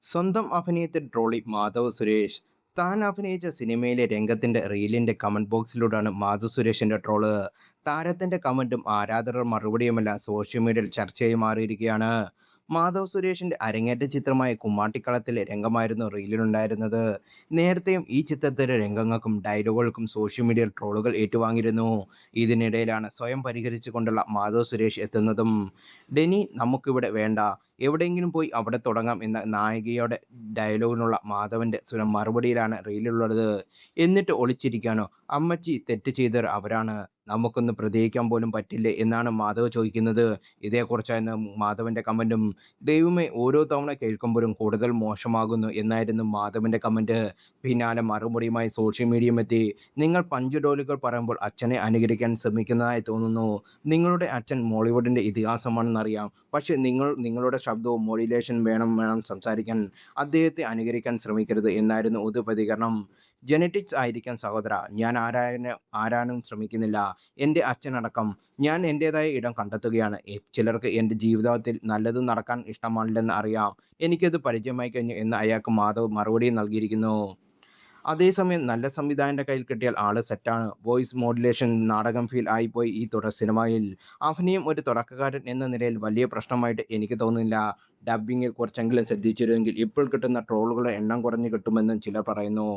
സ്വന്തം അഭിനയത്തിൽ ട്രോളി മാധവ് സുരേഷ്. താൻ അഭിനയിച്ച സിനിമയിലെ രംഗത്തിന്റെ റീലിന്റെ കമന്റ് ബോക്സിലൂടെയാണ് മാധവ് സുരേഷിന്റെ ട്രോള്. താരത്തിന്റെ കമന്റും ആരാധകരുടെ മറുപടിയുമെല്ലാം സോഷ്യൽ മീഡിയയിൽ ചർച്ചയായി മാറിയിരിക്കുകയാണ്. മാധവ് സുരേഷിന്റെ അരങ്ങേറ്റ ചിത്രമായ കുമ്മാട്ടിക്കളത്തിലെ രംഗമായിരുന്നു റീലിലുണ്ടായിരുന്നത്. നേരത്തെയും ഈ ചിത്രത്തിലെ രംഗങ്ങൾക്കും ഡയലോഗുകൾക്കും സോഷ്യൽ മീഡിയയിൽ ട്രോളുകൾ ഏറ്റുവാങ്ങിയിരുന്നു. ഇതിനിടയിലാണ് സ്വയം പരിഹരിച്ചുകൊണ്ടുള്ള മാധവ് സുരേഷ് എത്തുന്നതും. ഡെനി നമുക്കിവിടെ വേണ്ട, എവിടെയെങ്കിലും പോയി അവിടെ തുടങ്ങാം എന്ന നായികയുടെ ഡയലോഗിനുള്ള മാധവന്റെ സ്വരം മറുപടിയിലാണ് റീലുള്ളത്. എന്നിട്ട് ഒളിച്ചിരിക്കാനോ? അമ്മച്ചി തെറ്റ് ചെയ്തവർ അവരാണ്. നമുക്കൊന്ന് പ്രതികരിക്കാൻ പോലും പറ്റില്ലേ എന്നാണ് മാധവ് ചോദിക്കുന്നത്. ഇതേക്കുറിച്ചായിരുന്നു മാധവന്റെ കമന്റും. ദൈവമേ, ഓരോ തവണ കേൾക്കുമ്പോഴും കൂടുതൽ മോശമാകുന്നു എന്നായിരുന്നു മാധവന്റെ കമന്റ്. പിന്നാലെ മറുപടിയുമായി സോഷ്യൽ മീഡിയയും എത്തി. നിങ്ങൾ പഞ്ച് പറയുമ്പോൾ അച്ഛനെ അനുകരിക്കാൻ ശ്രമിക്കുന്നതായി തോന്നുന്നു. നിങ്ങളുടെ അച്ഛൻ മോളിവുഡിന്റെ ഇതിഹാസമാണെന്നറിയാം. പക്ഷേ നിങ്ങൾ നിങ്ങളുടെ ശബ്ദവും മോഡുലേഷൻ വേണം സംസാരിക്കാൻ. അദ്ദേഹത്തെ അനുകരിക്കാൻ ശ്രമിക്കരുത് എന്നായിരുന്നു പ്രതികരണം. ജെനറ്റിക്സ് ആയിരിക്കാം സഹോദരാ. ഞാൻ ആരാനും ശ്രമിക്കുന്നില്ല. എൻ്റെ അച്ഛനടക്കം. ഞാൻ എൻ്റേതായ ഇടം കണ്ടെത്തുകയാണ്. ചിലർക്ക് എൻ്റെ ജീവിതത്തിൽ നല്ലത് നടക്കാൻ ഇഷ്ടമല്ലെന്ന് അറിയാം. എനിക്കത് പരിചയമായി കഴിഞ്ഞു എന്ന് അയാൾക്ക് മാധവ് മറുപടിയും നൽകിയിരിക്കുന്നു. അതേസമയം നല്ല സംവിധായകന്റെ കയ്യിൽ കിട്ടിയാൽ ആള് സെറ്റാണ്. വോയിസ് മോഡുലേഷൻ നാടകം ഫീൽ ആയിപ്പോയി ഈ തുടർ സിനിമയിൽ. അഭിനയം ഒരു തുടക്കക്കാരൻ എന്ന നിലയിൽ വലിയ പ്രശ്നമായിട്ട് എനിക്ക് തോന്നുന്നില്ല. ഡബ്ബിങ്ങിൽ കുറച്ചെങ്കിലും ശ്രദ്ധിച്ചിരുന്നെങ്കിൽ ഇപ്പോൾ കിട്ടുന്ന ട്രോളുകളുടെ എണ്ണം കുറഞ്ഞു കിട്ടുമെന്നും ചിലർ പറയുന്നു.